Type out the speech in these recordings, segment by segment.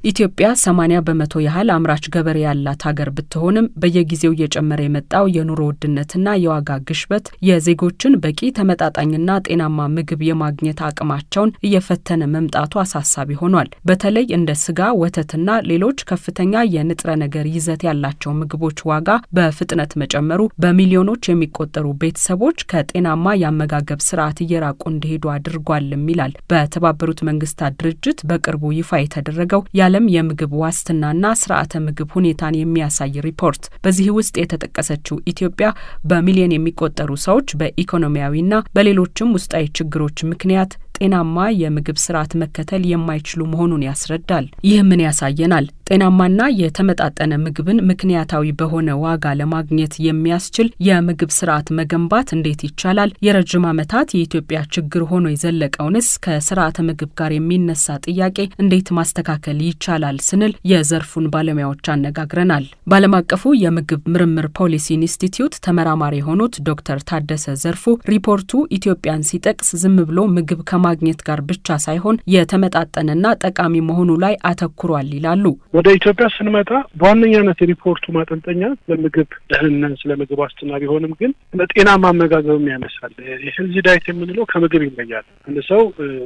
ኢትዮጵያ 80% ያህል አምራች ገበሬ ያላት ሀገር ብትሆንም በየጊዜው እየጨመረ የመጣው የኑሮ ውድነትና የዋጋ ግሽበት የዜጎችን በቂ ተመጣጣኝና ጤናማ ምግብ የማግኘት አቅማቸውን እየፈተነ መምጣቱ አሳሳቢ ሆኗል። በተለይ እንደ ስጋ፣ ወተትና ሌሎች ከፍተኛ የንጥረ ነገር ይዘት ያላቸው ምግቦች ዋጋ በፍጥነት መጨመሩ በሚሊዮኖች የሚቆጠሩ ቤተሰቦች ከጤናማ የአመጋገብ ስርዓት እየራቁ እንዲሄዱ አድርጓልም ይላል በተባበሩት መንግስታት ድርጅት በቅርቡ ይፋ የተደረገው የዓለም የምግብ ዋስትናና ስርዓተ ምግብ ሁኔታን የሚያሳይ ሪፖርት። በዚህ ውስጥ የተጠቀሰችው ኢትዮጵያ በሚሊዮን የሚቆጠሩ ሰዎች በኢኮኖሚያዊና በሌሎችም ውስጣዊ ችግሮች ምክንያት ጤናማ የምግብ ስርዓት መከተል የማይችሉ መሆኑን ያስረዳል። ይህ ምን ያሳየናል? ጤናማና የተመጣጠነ ምግብን ምክንያታዊ በሆነ ዋጋ ለማግኘት የሚያስችል የምግብ ስርዓት መገንባት እንዴት ይቻላል? የረጅም ዓመታት የኢትዮጵያ ችግር ሆኖ የዘለቀውንስ ከስርዓተ ምግብ ጋር የሚነሳ ጥያቄ እንዴት ማስተካከል ይቻላል ስንል የዘርፉን ባለሙያዎች አነጋግረናል። በዓለም አቀፉ የምግብ ምርምር ፖሊሲ ኢንስቲትዩት ተመራማሪ የሆኑት ዶክተር ታደሰ ዘርፉ ሪፖርቱ ኢትዮጵያን ሲጠቅስ ዝም ብሎ ምግብ ከማግኘት ጋር ብቻ ሳይሆን የተመጣጠነና ጠቃሚ መሆኑ ላይ አተኩሯል ይላሉ። ወደ ኢትዮጵያ ስንመጣ በዋነኛነት የሪፖርቱ ማጠንጠኛ ለምግብ ደህንነት ስለምግብ ዋስትና ቢሆንም ግን ለጤናማ አመጋገብም ያነሳል። የሄልዚ ዳይት የምንለው ከምግብ ይለያል። አንድ ሰው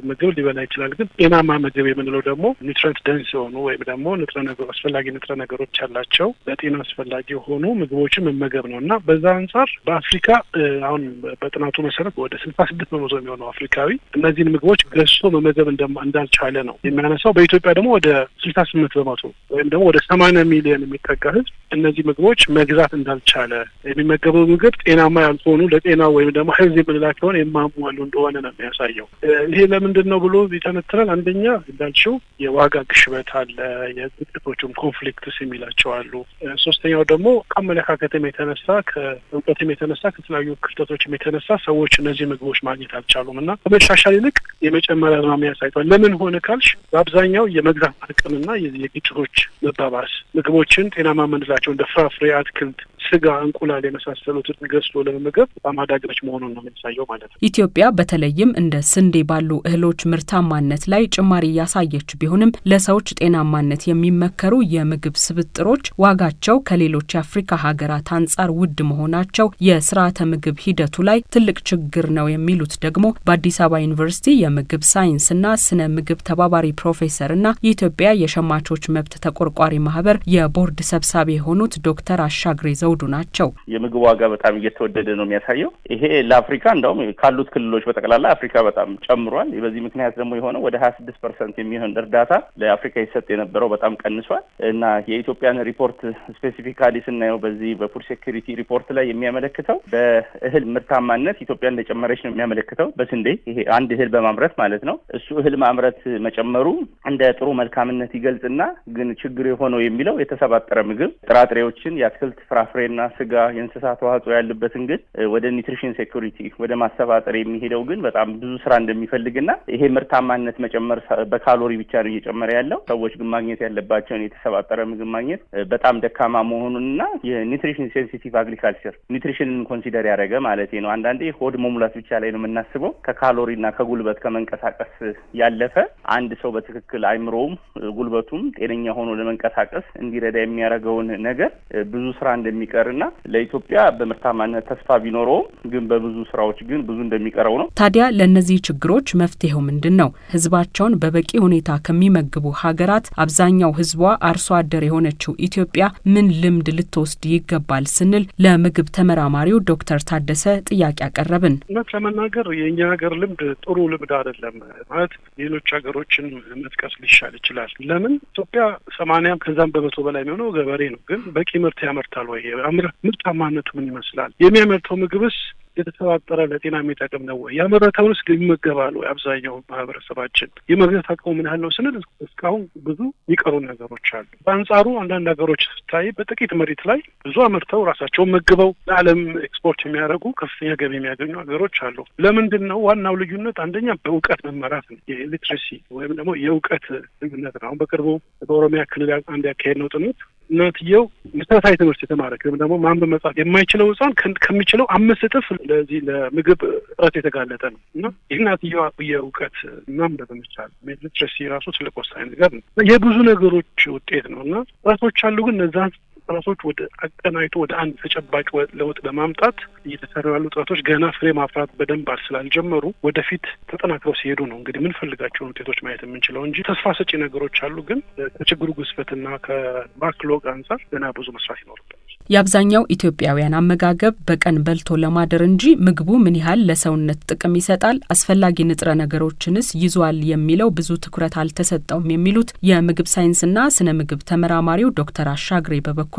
ምግብ ሊበላ ይችላል፣ ግን ጤናማ ምግብ የምንለው ደግሞ ኒውትሪየንት ደንስ የሆኑ ወይም ደግሞ አስፈላጊ ንጥረ ነገሮች ያላቸው ለጤና አስፈላጊ የሆኑ ምግቦችን መመገብ ነው እና በዛ አንጻር በአፍሪካ አሁን በጥናቱ መሰረት ወደ 66% የሚሆነው አፍሪካዊ እነዚህን ምግቦች ገዝቶ መመገብ እንዳልቻለ ነው የሚያነሳው። በኢትዮጵያ ደግሞ ወደ 68% ወይም ደግሞ ወደ 80 ሚሊዮን የሚጠጋ ህዝብ እነዚህ ምግቦች መግዛት እንዳልቻለ የሚመገበው ምግብ ጤናማ ያልሆኑ ለጤና ወይም ደግሞ ሄልዚ የምንላቸውን የማሟሉ እንደሆነ ነው የሚያሳየው። ይሄ ለምንድን ነው ብሎ ይተነትናል። አንደኛ እንዳልሽው የዋጋ ግሽበት አለ፣ የግጭቶችም ኮንፍሊክትስ የሚላቸው አሉ። ሶስተኛው ደግሞ ከአመለካከትም የተነሳ ከእውቀትም የተነሳ ከተለያዩ ክፍተቶችም የተነሳ ሰዎች እነዚህ ምግቦች ማግኘት አልቻሉም እና ከመሻሻል ይልቅ የመጨመሪያ አዝማሚያ ያሳይቷል። ለምን ሆነ ካልሽ በአብዛኛው የመግዛት አቅምና የግጭቶች መባባስ ምግቦችን ጤናማ የምንላቸው እንደ ፍራፍሬ፣ አትክልት፣ ስጋ፣ እንቁላል የመሳሰሉትን ገዝቶ ለመመገብ በጣም አዳጋች መሆኑን ነው የሚያሳየው ማለት ነው። ኢትዮጵያ በተለይም እንደ ስንዴ ባሉ እህሎች ምርታማነት ላይ ጭማሪ ያሳየች ቢሆንም ለሰዎች ጤናማነት የሚመከሩ የምግብ ስብጥሮች ዋጋቸው ከሌሎች የአፍሪካ ሀገራት አንጻር ውድ መሆናቸው የስርዓተ ምግብ ሂደቱ ላይ ትልቅ ችግር ነው የሚሉት ደግሞ በአዲስ አበባ ዩኒቨርሲቲ የምግብ ሳይንስና ስነ ምግብ ተባባሪ ፕሮፌሰርና የኢትዮጵያ የሸማቾች መብት ተቆርቋሪ ማህበር የቦርድ ሰብሳቢ የሆኑት ዶክተር አሻግሬ ዘውዱ ናቸው። የምግብ ዋጋ በጣም እየተወደደ ነው የሚያሳየው። ይሄ ለአፍሪካ እንደውም ካሉት ክልሎች በጠቅላላ አፍሪካ በጣም ጨምሯል። በዚህ ምክንያት ደግሞ የሆነው ወደ 26% የሚሆን እርዳታ ለአፍሪካ ይሰጥ የነበረው በጣም ቀንሷል እና የኢትዮጵያን ሪፖርት ስፔሲፊካሊ ስናየው በዚህ በፉድ ሴኩሪቲ ሪፖርት ላይ የሚያመለክተው በእህል ምርታማነት ኢትዮጵያ እንደጨመረች ነው የሚያመለክተው። በስንዴ ይሄ አንድ እህል በማምረት ማለት ነው። እሱ እህል ማምረት መጨመሩ እንደ ጥሩ መልካምነት ይገልጽና ግን ችግር የሆነው የሚለው የተሰባጠረ ምግብ ጥራጥሬዎችን፣ የአትክልት ፍራፍሬና ስጋ፣ የእንስሳት ተዋጽኦ ያለበትን ግን ወደ ኒውትሪሽን ሴኩሪቲ ወደ ማሰባጠር የሚሄደው ግን በጣም ብዙ ስራ እንደሚፈልግና ይሄ ምርታማነት መጨመር በካሎሪ ብቻ ነው እየጨመረ ያለው። ሰዎች ግን ማግኘት ያለባቸውን የተሰባጠረ ምግብ ማግኘት በጣም ደካማ መሆኑንና የኒውትሪሽን ሴንሲቲቭ አግሪካልቸር ኒውትሪሽንን ኮንሲደር ያደረገ ማለት ነው። አንዳንዴ ሆድ መሙላት ብቻ ላይ ነው የምናስበው። ከካሎሪና ከጉልበት ከመንቀሳቀስ ያለፈ አንድ ሰው በትክክል አይምሮውም ጉልበቱም ጤነኛ ሆኖ ለመንቀሳቀስ እንዲረዳ የሚያደርገውን ነገር ብዙ ስራ እንደሚቀርና ለኢትዮጵያ በምርታማነት ተስፋ ቢኖረውም ግን በብዙ ስራዎች ግን ብዙ እንደሚቀረው ነው። ታዲያ ለእነዚህ ችግሮች መፍትሄው ምንድን ነው? ህዝባቸውን በበቂ ሁኔታ ከሚመግቡ ሀገራት አብዛኛው ህዝቧ አርሶ አደር የሆነችው ኢትዮጵያ ምን ልምድ ልትወስድ ይገባል ስንል ለምግብ ተመራማሪው ዶክተር ታደሰ ጥያቄ አቀረብን። እውነት ለመናገር የእኛ ሀገር ልምድ ጥሩ ልምድ አይደለም ማለት ሌሎች ሀገሮችን መጥቀስ ሊሻል ይችላል። ለምን ኢትዮጵያ 80 ከዛም በመቶ በላይ የሚሆነው ገበሬ ነው። ግን በቂ ምርት ያመርታል ወይ? ምርታማነቱ ምን ይመስላል? የሚያመርተው ምግብስ የተሰባጠረ ለጤና የሚጠቅም ነው ወይ? ያመረተውንስ ይመገባል ወይ? አብዛኛው ማህበረሰባችን የመግዛት አቅሙ ምን ያህል ነው ስንል እስካሁን ብዙ የሚቀሩ ነገሮች አሉ። በአንጻሩ አንዳንድ ሀገሮች ስታይ በጥቂት መሬት ላይ ብዙ አመርተው ራሳቸውን መግበው ለዓለም ኤክስፖርት የሚያደርጉ ከፍተኛ ገቢ የሚያገኙ ሀገሮች አሉ። ለምንድን ነው? ዋናው ልዩነት አንደኛ በእውቀት መመራት ነው። የሊትሬሲ ወይም ደግሞ የእውቀት ልዩነት ነው። አሁን በቅርቡ በኦሮሚያ ክልል አንድ ያካሄድ ነው ጥናት እናትየው መሰረታዊ ትምህርት የተማረ ወይም ደግሞ ማንበብ መጻፍ የማይችለው ሕፃን ከሚችለው 5 እጥፍ ለዚህ ለምግብ እጥረት የተጋለጠ ነው እና የእናትየዋ የእውቀት ማንበብ መቻል ሊትረሲ ራሱ ትልቅ ወሳኝ ነገር ነው። የብዙ ነገሮች ውጤት ነው እና ጥረቶች አሉ። ግን እነዛን ጥረቶች ወደ አቀናይቶ ወደ አንድ ተጨባጭ ለውጥ ለማምጣት እየተሰሩ ያሉ ጥረቶች ገና ፍሬ ማፍራት በደንብ ስላልጀመሩ ወደፊት ተጠናክረው ሲሄዱ ነው እንግዲህ የምንፈልጋቸውን ውጤቶች ማየት የምንችለው እንጂ ተስፋ ሰጪ ነገሮች አሉ። ግን ከችግሩ ግዝፈትና ከባክሎግ አንጻር ገና ብዙ መስራት ይኖርብናል። የአብዛኛው ኢትዮጵያውያን አመጋገብ በቀን በልቶ ለማደር እንጂ ምግቡ ምን ያህል ለሰውነት ጥቅም ይሰጣል፣ አስፈላጊ ንጥረ ነገሮችንስ ይዟል የሚለው ብዙ ትኩረት አልተሰጠውም የሚሉት የምግብ ሳይንስና ስነ ምግብ ተመራማሪው ዶክተር አሻግሬ በበኩላቸው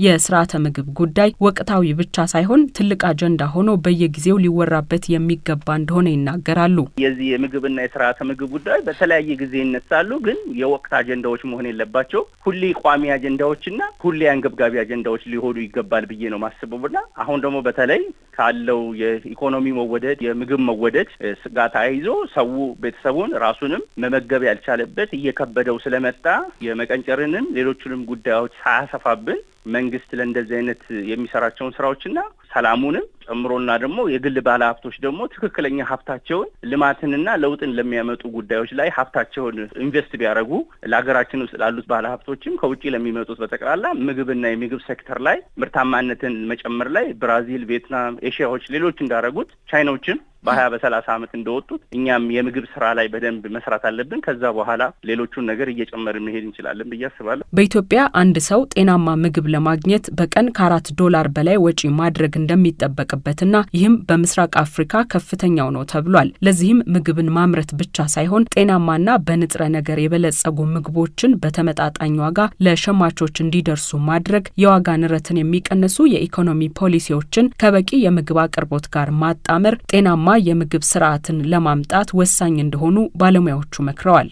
የስርዓተ ምግብ ጉዳይ ወቅታዊ ብቻ ሳይሆን ትልቅ አጀንዳ ሆኖ በየጊዜው ሊወራበት የሚገባ እንደሆነ ይናገራሉ። የዚህ የምግብና የስርዓተ ምግብ ጉዳይ በተለያየ ጊዜ ይነሳሉ። ግን የወቅት አጀንዳዎች መሆን የለባቸው። ሁሌ ቋሚ አጀንዳዎችና ሁሌ አንገብጋቢ አጀንዳዎች ሊሆኑ ይገባል ብዬ ነው ማስበውና አሁን ደግሞ በተለይ ካለው የኢኮኖሚ መወደድ የምግብ መወደድ ጋር ተያይዞ ሰው ቤተሰቡን ራሱንም መመገብ ያልቻለበት እየከበደው ስለመጣ የመቀንጨርንም ሌሎችንም ጉዳዮች ሳያሰፋብን መንግስት ለእንደዚህ አይነት የሚሰራቸውን ስራዎችና ሰላሙንም ጨምሮና ደግሞ የግል ባለሀብቶች ደግሞ ትክክለኛ ሀብታቸውን ልማትንና ለውጥን ለሚያመጡ ጉዳዮች ላይ ሀብታቸውን ኢንቨስት ቢያደርጉ ለሀገራችን ውስጥ ላሉት ባለሀብቶችም ከውጪ ለሚመጡት በጠቅላላ ምግብና የምግብ ሴክተር ላይ ምርታማነትን መጨመር ላይ ብራዚል፣ ቪየትናም፣ ኤሽያዎች ሌሎች እንዳደረጉት ቻይናዎችም በ20-30 ዓመት እንደወጡት እኛም የምግብ ስራ ላይ በደንብ መስራት አለብን። ከዛ በኋላ ሌሎቹን ነገር እየጨመርን መሄድ እንችላለን ብዬ አስባለሁ። በኢትዮጵያ አንድ ሰው ጤናማ ምግብ ለማግኘት በቀን $4 በላይ ወጪ ማድረግ እንደሚጠበቅበትና ይህም በምስራቅ አፍሪካ ከፍተኛው ነው ተብሏል። ለዚህም ምግብን ማምረት ብቻ ሳይሆን ጤናማና በንጥረ ነገር የበለጸጉ ምግቦችን በተመጣጣኝ ዋጋ ለሸማቾች እንዲደርሱ ማድረግ፣ የዋጋ ንረትን የሚቀንሱ የኢኮኖሚ ፖሊሲዎችን ከበቂ የምግብ አቅርቦት ጋር ማጣመር ጤናማ የምግብ ስርዓትን ለማምጣት ወሳኝ እንደሆኑ ባለሙያዎቹ መክረዋል።